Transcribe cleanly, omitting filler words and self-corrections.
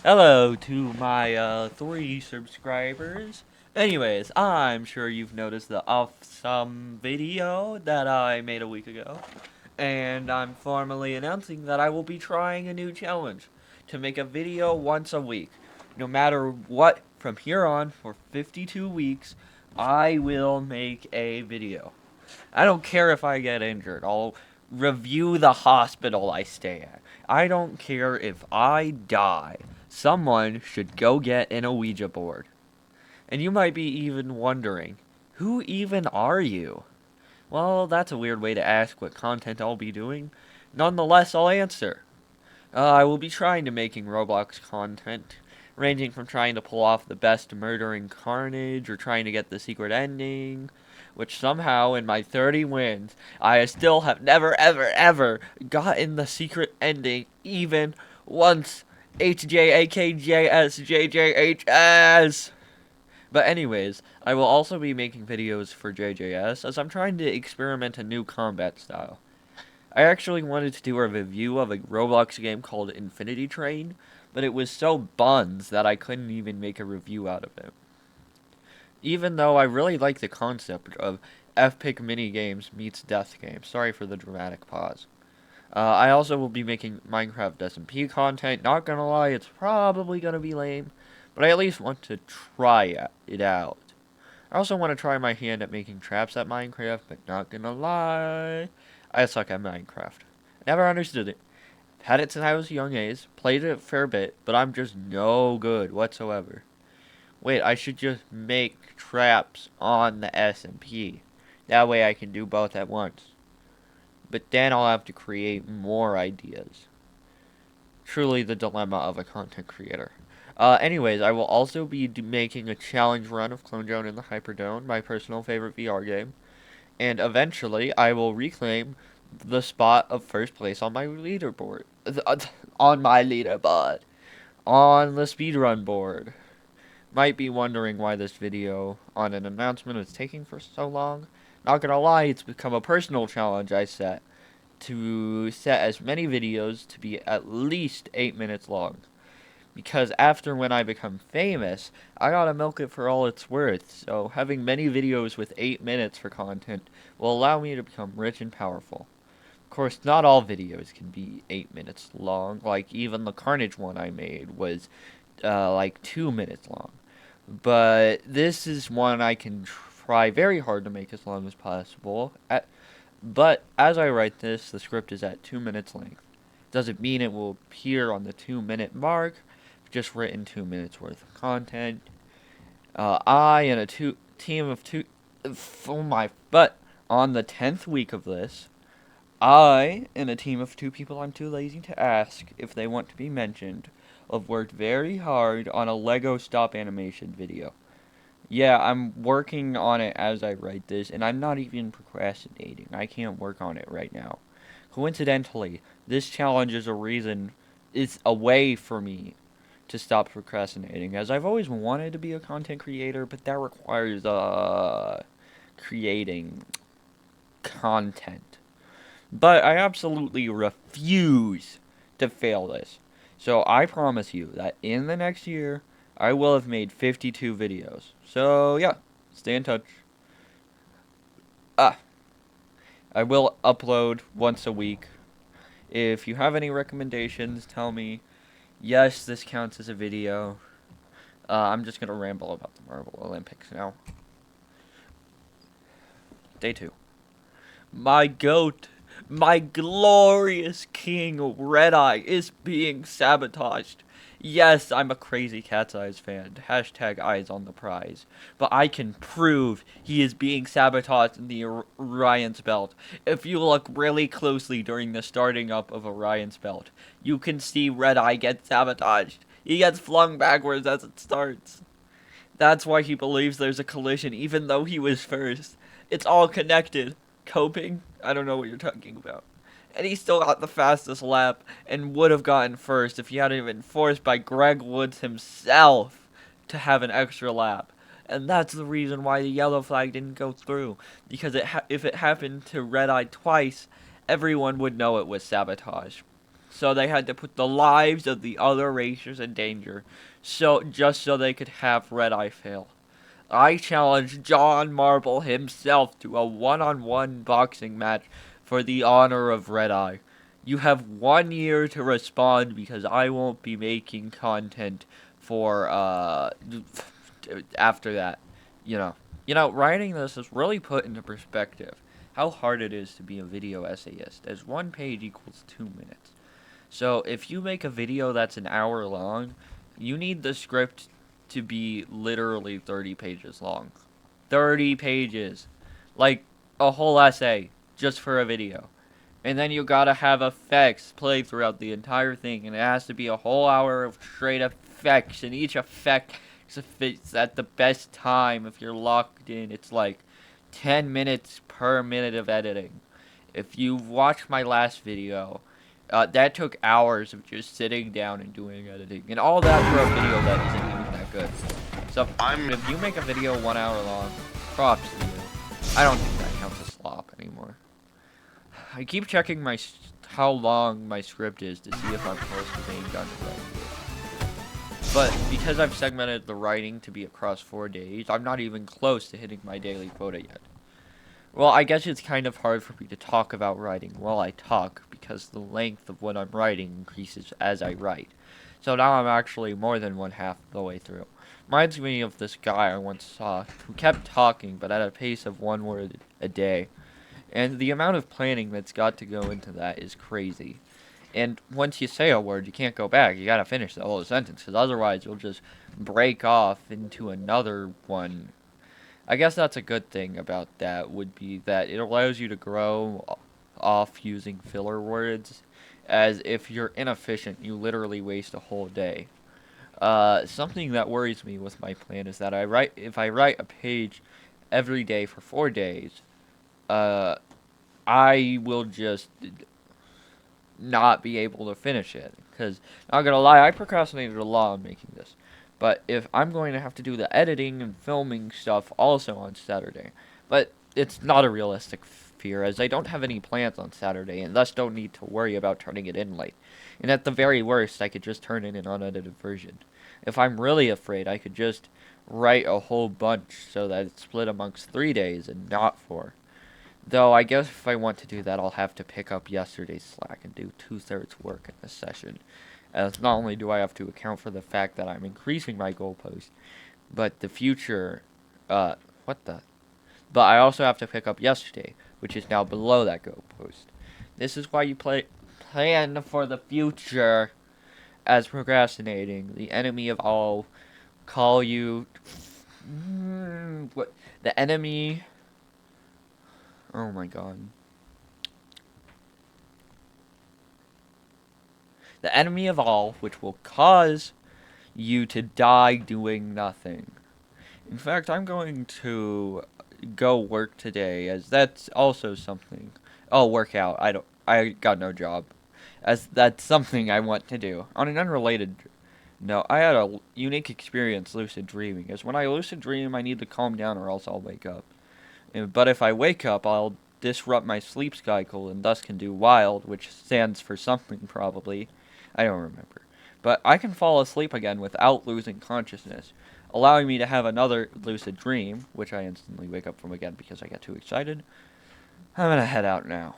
Hello to my 3 subscribers. Anyways, I'm sure you've noticed the awesome video that I made a week ago. And I'm formally announcing that I will be trying a new challenge to make a video once a week. No matter what, from here on, for 52 weeks, I will make a video. I don't care if I get injured. I'll review the hospital I stay at. I don't care if I die. Someone should go get an Ouija board. And you might be even wondering, who even are you? Well, that's a weird way to ask what content I'll be doing. Nonetheless, I'll answer. I will be trying to making Roblox content, ranging from trying to pull off the best murdering carnage or trying to get the secret ending, which somehow in my 30 wins, I still have never ever ever gotten the secret ending even once. HJAKJSJJHS. But anyways, I will also be making videos for JJS as I'm trying to experiment a new combat style. I actually wanted to do a review of a Roblox game called Infinity Train, but it was so buns that I couldn't even make a review out of it. Even though I really like the concept of FPIC mini games meets death games. Sorry for the dramatic pause. I also will be making Minecraft SMP content. Not gonna lie, it's probably gonna be lame, but I at least want to try it out. I also want to try my hand at making traps at Minecraft, but not gonna lie, I suck at Minecraft. Never understood it. Had it since I was a young age, played it a fair bit, but I'm just no good whatsoever. Wait, I should just make traps on the SMP. That way I can do both at once. But then I'll have to create more ideas. Truly the dilemma of a content creator. Anyways, I will also be making a challenge run of Clone Drone in the Hyperdome, my personal favorite VR game. And eventually, I will reclaim the spot of first place on my leaderboard. On my leaderboard. On the speedrun board. Might be wondering why this video on an announcement is taking for so long. Not gonna lie, it's become a personal challenge I set to set as many videos to be at least 8 minutes long. Because after when I become famous, I gotta milk it for all it's worth, so having many videos with 8 minutes for content will allow me to become rich and powerful. Of course, not all videos can be 8 minutes long, like even the Carnage one I made was like 2 minutes long. But this is one I can try very hard to make as long as possible. But as I write this, the script is at 2 minutes length. Doesn't mean it will appear on the 2 minute mark. I've just written 2 minutes worth of content. I and a team of two. Oh my! But on the 10th week of this, I and a team of 2 people I'm too lazy to ask if they want to be mentioned have worked very hard on a Lego stop animation video. Yeah, I'm working on it as I write this, and I'm not even procrastinating. I can't work on it right now. Coincidentally, this challenge is a reason, it's a way for me to stop procrastinating, as I've always wanted to be a content creator, but that requires, creating content. But I absolutely refuse to fail this. So I promise you that in the next year, I will have made 52 videos. So yeah, stay in touch. Ah, I will upload once a week. If you have any recommendations, tell me. Yes, this counts as a video. I'm just gonna ramble about the Marvel Olympics now. Day 2. My goat, my glorious king Red Eye is being sabotaged. Yes, I'm a crazy Cat's Eyes fan. Hashtag eyes on the prize. But I can prove he is being sabotaged in the Orion's Belt. If you look really closely during the starting up of Orion's Belt, you can see Red Eye get sabotaged. He gets flung backwards as it starts. That's why he believes there's a collision even though he was first. It's all connected. Coping? I don't know what you're talking about. And he still got the fastest lap and would have gotten first if he hadn't been forced by Greg Woods himself to have an extra lap. And that's the reason why the yellow flag didn't go through. Because if it happened to Red Eye twice, everyone would know it was sabotage. So they had to put the lives of the other racers in danger, just so they could have Red Eye fail. I challenge John Marble himself to a one-on-one boxing match for the honor of Red Eye. You have 1 year to respond because I won't be making content for after that. You know. Writing this is really put into perspective how hard it is to be a video essayist, as one page equals 2 minutes. So if you make a video that's an hour long, you need the script to be literally 30 pages long. 30 pages. Like a whole essay just for a video. And then you gotta have effects play throughout the entire thing, and it has to be a whole hour of straight effects, and each effect, if it's at the best time, if you're locked in, it's like 10 minutes per minute of editing. If you've watched my last video, that took hours of just sitting down and doing editing, and all that for a video that isn't even that good. So if you make a video 1 hour long, props to you. I don't think that counts as slop anymore. I keep checking how long my script is to see if I'm close to being done with it. But because I've segmented the writing to be across 4 days, I'm not even close to hitting my daily quota yet. Well, I guess it's kind of hard for me to talk about writing while I talk, because the length of what I'm writing increases as I write. So now I'm actually more than one half of the way through. Reminds me of this guy I once saw who kept talking but at a pace of 1 word a day. And the amount of planning that's got to go into that is crazy. And once you say a word, you can't go back. You gotta finish the whole sentence, because otherwise you'll just break off into another one. I guess that's a good thing about that, would be that it allows you to grow off using filler words, as if you're inefficient, you literally waste a whole day. Something that worries me with my plan is that if I write a page every day for 4 days, I will just not be able to finish it. Because, not gonna lie, I procrastinated a lot on making this. But if I'm going to have to do the editing and filming stuff also on Saturday. But it's not a realistic fear, as I don't have any plans on Saturday, and thus don't need to worry about turning it in late. And at the very worst, I could just turn in an unedited version. If I'm really afraid, I could just write a whole bunch so that it's split amongst 3 days and not 4. Though I guess if I want to do that, I'll have to pick up yesterday's slack and do 2/3 work in this session. As not only do I have to account for the fact that I'm increasing my goalpost, but the future, but I also have to pick up yesterday, which is now below that goalpost. This is why you plan for the future, as procrastinating, the enemy of all, call you, what, the enemy, oh my god. The enemy of all, which will cause you to die doing nothing. In fact, I'm going to go work today, as that's also something. Oh, work out. I got no job. As that's something I want to do. On an unrelated note, I had a unique experience lucid dreaming, as when I lucid dream, I need to calm down or else I'll wake up. But if I wake up, I'll disrupt my sleep cycle and thus can do wild, which stands for something probably. I don't remember. But I can fall asleep again without losing consciousness, allowing me to have another lucid dream, which I instantly wake up from again because I get too excited. I'm gonna head out now.